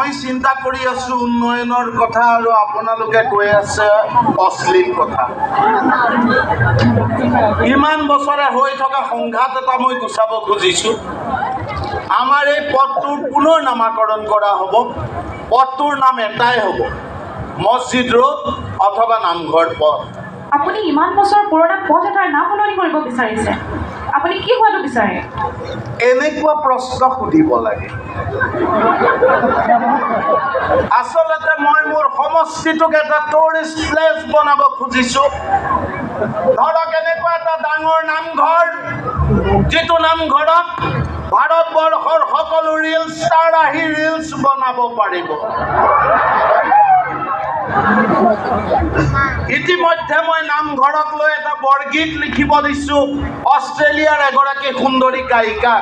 মই চিন্তা কৰি আছো উন্নয়নৰ কথা আৰু আপোনালোকে কৈ আছে অশ্লীল কথা। ইমান বছৰে হৈ থকা সংঘাত এটা মই গুচাব খুজিছো। আমাৰ এই পথটোৰ পুনৰ নামাকৰণ কৰা হ'ব। পথটোৰ নাম এটাই হ'ব, মছজিদ ৰোড অথবা নামঘৰ পথ। আপুনি ইমান বছৰ পুৰণা পথ এটাৰ নাম সলনি কৰিব বিচাৰিছে, আপুনি কি হোৱাটো বিচাৰে? এনেকুৱা প্ৰশ্ন সুধিব লাগে। আচলতে মই মোৰ সমষ্টিটোক এটা টুৰিষ্ট প্লেচ বনাব খুজিছো। ধৰক এনেকুৱা এটা ডাঙৰ নামঘৰ, যিটো নামঘৰত ভাৰতবৰ্ষৰ সকলো ৰিল ষ্টাৰ আহি ৰিলছ বনাব পাৰিব। ইতিমধ্যে মই নামঘৰক লৈ এটা বৰগীত লিখিব দিছো অষ্ট্ৰেলিয়াৰ এগৰাকী সুন্দৰী গায়িকা।